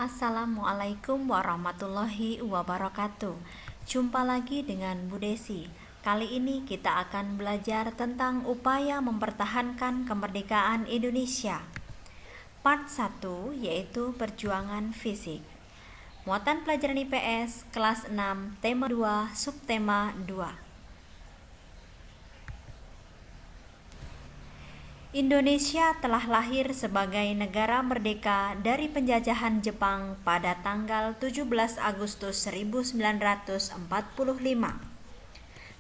Assalamualaikum warahmatullahi wabarakatuh. Jumpa lagi dengan Bu Desi. Kali ini kita akan belajar tentang upaya mempertahankan kemerdekaan Indonesia. Part 1 yaitu perjuangan fisik. Muatan pelajaran IPS kelas 6, tema 2, subtema 2. Indonesia telah lahir sebagai negara merdeka dari penjajahan Jepang pada tanggal 17 Agustus 1945.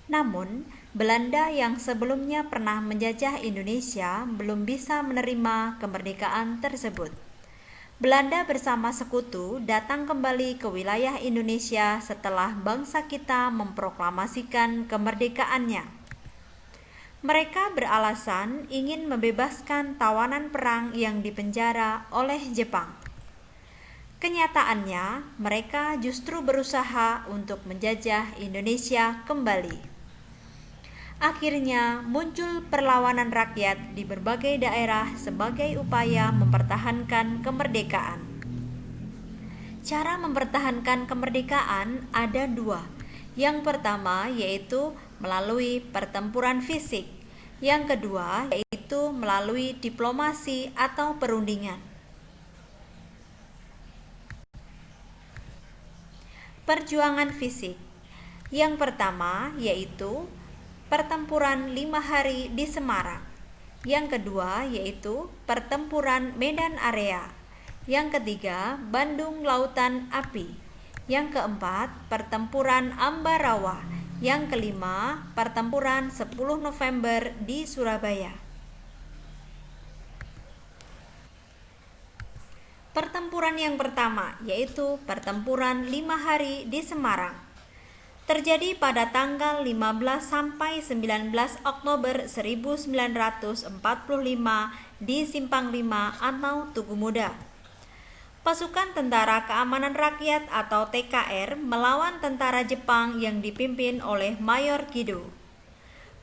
Namun, Belanda yang sebelumnya pernah menjajah Indonesia belum bisa menerima kemerdekaan tersebut. Belanda bersama sekutu datang kembali ke wilayah Indonesia setelah bangsa kita memproklamasikan kemerdekaannya. Mereka beralasan ingin membebaskan tawanan perang yang dipenjara oleh Jepang. Kenyataannya, mereka justru berusaha untuk menjajah Indonesia kembali. Akhirnya, muncul perlawanan rakyat di berbagai daerah sebagai upaya mempertahankan kemerdekaan. Cara mempertahankan kemerdekaan ada dua. Yang pertama yaitu melalui pertempuran fisik. Yang kedua yaitu melalui diplomasi atau perundingan. Perjuangan fisik. Yang pertama yaitu pertempuran 5 hari di Semarang. Yang kedua yaitu pertempuran Medan Area. Yang ketiga Bandung Lautan Api. Yang keempat, pertempuran Ambarawa. Yang kelima, pertempuran 10 November di Surabaya. Pertempuran yang pertama yaitu pertempuran 5 hari di Semarang. Terjadi pada tanggal 15 sampai 19 Oktober 1945 di Simpang 5 atau Tugu Muda. Pasukan Tentara Keamanan Rakyat atau TKR melawan tentara Jepang yang dipimpin oleh Mayor Kido.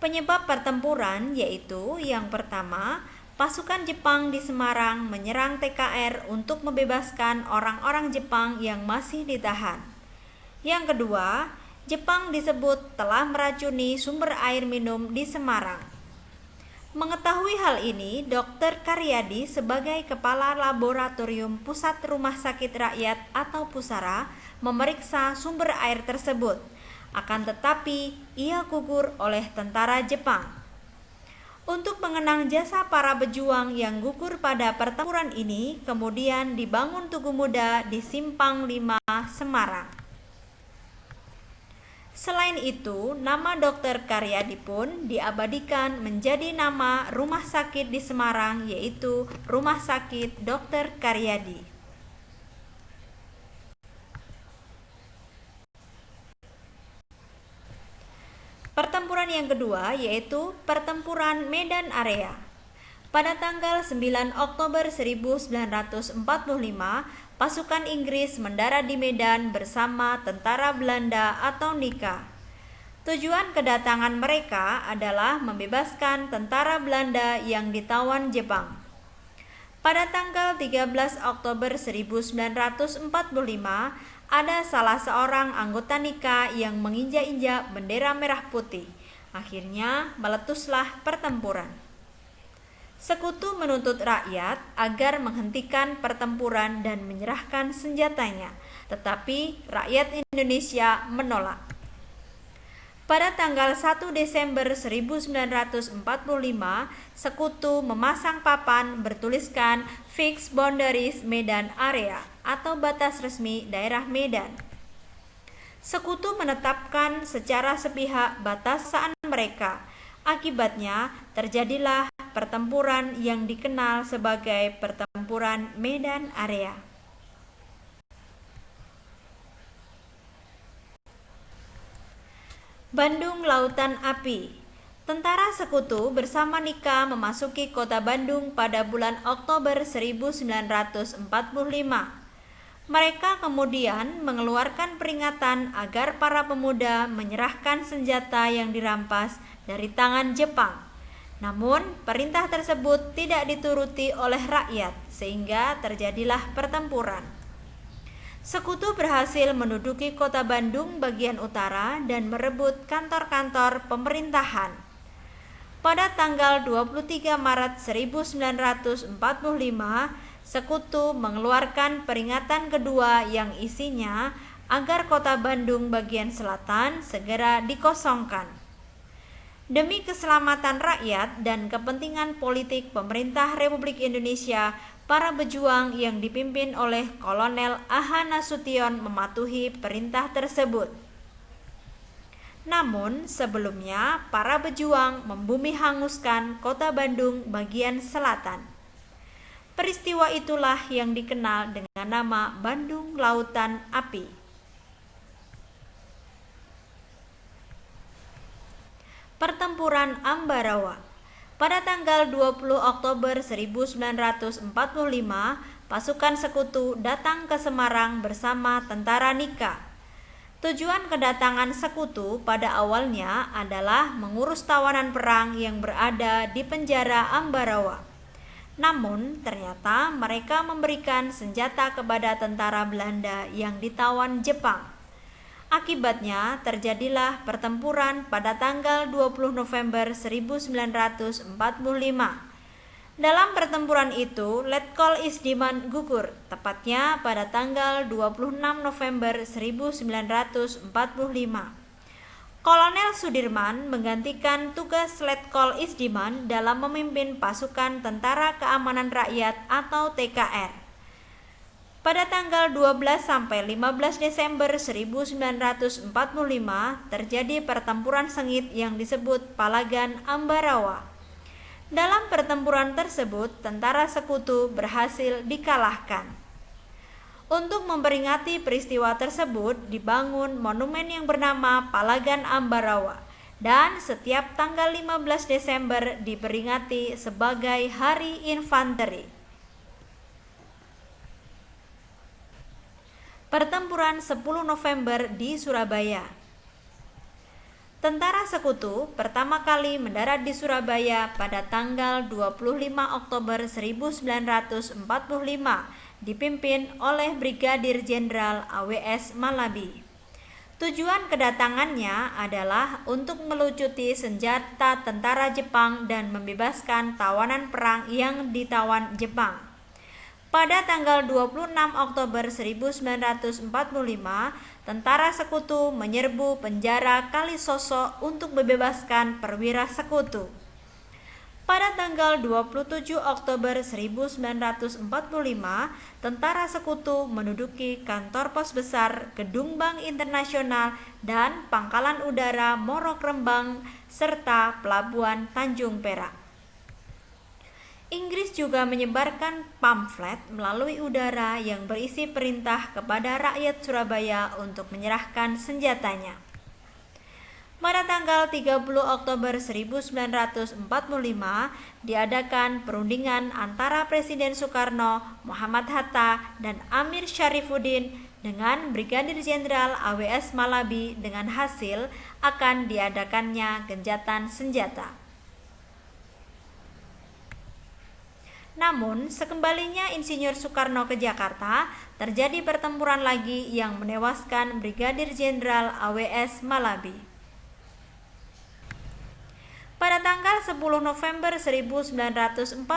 Penyebab pertempuran yaitu yang pertama, pasukan Jepang di Semarang menyerang TKR untuk membebaskan orang-orang Jepang yang masih ditahan. Yang kedua, Jepang disebut telah meracuni sumber air minum di Semarang. Mengetahui hal ini, Dr. Karyadi sebagai Kepala Laboratorium Pusat Rumah Sakit Rakyat atau Pusara memeriksa sumber air tersebut. Akan tetapi, ia gugur oleh tentara Jepang. Untuk mengenang jasa para pejuang yang gugur pada pertempuran ini, kemudian dibangun Tugu Muda di Simpang 5, Semarang. Selain itu, nama Dr. Karyadi pun diabadikan menjadi nama rumah sakit di Semarang yaitu Rumah Sakit Dr. Karyadi. Pertempuran yang kedua yaitu Pertempuran Medan Area. Pada tanggal 9 Oktober 1945, pasukan Inggris mendarat di Medan bersama tentara Belanda atau NIKA. Tujuan kedatangan mereka adalah membebaskan tentara Belanda yang ditawan Jepang. Pada tanggal 13 Oktober 1945, ada salah seorang anggota NIKA yang menginjak-injak bendera merah putih. Akhirnya meletuslah pertempuran. Sekutu menuntut rakyat agar menghentikan pertempuran dan menyerahkan senjatanya, tetapi rakyat Indonesia menolak. Pada tanggal 1 Desember 1945, Sekutu memasang papan bertuliskan Fixed Boundaries Medan Area atau batas resmi daerah Medan. Sekutu menetapkan secara sepihak batasan mereka. Akibatnya terjadilah pertempuran yang dikenal sebagai Pertempuran Medan Area. Bandung Lautan Api. Tentara Sekutu bersama NIKA memasuki kota Bandung pada bulan Oktober 1945. Mereka kemudian mengeluarkan peringatan agar para pemuda menyerahkan senjata yang dirampas dari tangan Jepang. Namun, perintah tersebut tidak dituruti oleh rakyat, sehingga terjadilah pertempuran. Sekutu berhasil menduduki kota Bandung bagian utara dan merebut kantor-kantor pemerintahan. Pada tanggal 23 Maret 1945, Sekutu mengeluarkan peringatan kedua yang isinya agar kota Bandung bagian selatan segera dikosongkan. Demi keselamatan rakyat dan kepentingan politik pemerintah Republik Indonesia, para pejuang yang dipimpin oleh Kolonel A.H. Nasution mematuhi perintah tersebut. Namun, sebelumnya para pejuang membumi hanguskan kota Bandung bagian selatan. Peristiwa itulah yang dikenal dengan nama Bandung Lautan Api. Pertempuran Ambarawa. Pada tanggal 20 Oktober 1945, pasukan Sekutu datang ke Semarang bersama tentara Nika. Tujuan kedatangan Sekutu pada awalnya adalah mengurus tawanan perang yang berada di penjara Ambarawa. Namun, ternyata mereka memberikan senjata kepada tentara Belanda yang ditawan Jepang. Akibatnya terjadilah pertempuran pada tanggal 20 November 1945. Dalam pertempuran itu, Letkol Isdiman gugur, tepatnya pada tanggal 26 November 1945. Kolonel Sudirman menggantikan tugas Letkol Isdiman dalam memimpin pasukan Tentara Keamanan Rakyat atau TKR. Pada tanggal 12 sampai 15 Desember 1945 terjadi pertempuran sengit yang disebut Palagan Ambarawa. Dalam pertempuran tersebut, tentara Sekutu berhasil dikalahkan. Untuk memperingati peristiwa tersebut, dibangun monumen yang bernama Palagan Ambarawa, dan setiap tanggal 15 Desember diperingati sebagai Hari Infanteri. Pertempuran 10 November di Surabaya. Tentara Sekutu pertama kali mendarat di Surabaya pada tanggal 25 Oktober 1945, dipimpin oleh Brigadir Jenderal AWS Malabi. Tujuan kedatangannya adalah untuk melucuti senjata tentara Jepang dan membebaskan tawanan perang yang ditawan Jepang. Pada tanggal 26 Oktober 1945, tentara Sekutu menyerbu penjara Kalisosok untuk membebaskan perwira Sekutu. Pada tanggal 27 Oktober 1945, tentara Sekutu menduduki kantor pos besar Gedung Bank Internasional dan Pangkalan Udara Morokrembang serta Pelabuhan Tanjung Perak. Inggris juga menyebarkan pamflet melalui udara yang berisi perintah kepada rakyat Surabaya untuk menyerahkan senjatanya. Pada tanggal 30 Oktober 1945 diadakan perundingan antara Presiden Soekarno, Muhammad Hatta, dan Amir Syarifuddin dengan Brigadir Jenderal AWS Malabi dengan hasil akan diadakannya gencatan senjata. Namun, sekembalinya Insinyur Soekarno ke Jakarta, terjadi pertempuran lagi yang menewaskan Brigadir Jenderal AWS Malabi. Pada tanggal 10 November 1945,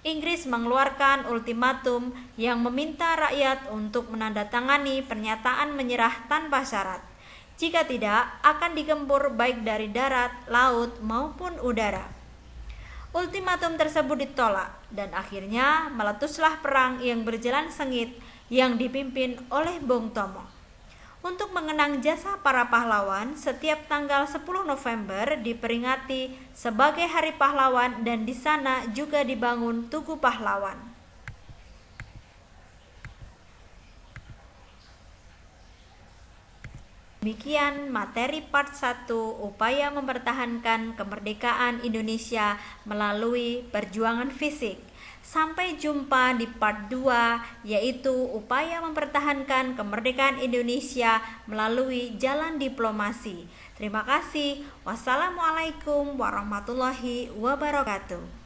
Inggris mengeluarkan ultimatum yang meminta rakyat untuk menandatangani pernyataan menyerah tanpa syarat. Jika tidak, akan digempur baik dari darat, laut, maupun udara. Ultimatum tersebut ditolak dan akhirnya meletuslah perang yang berjalan sengit yang dipimpin oleh Bung Tomo. Untuk mengenang jasa para pahlawan, setiap tanggal 10 November diperingati sebagai Hari Pahlawan dan di sana juga dibangun Tugu Pahlawan. Demikian materi part 1, upaya mempertahankan kemerdekaan Indonesia melalui perjuangan fisik. Sampai jumpa di part 2, yaitu upaya mempertahankan kemerdekaan Indonesia melalui jalan diplomasi. Terima kasih. Wassalamualaikum warahmatullahi wabarakatuh.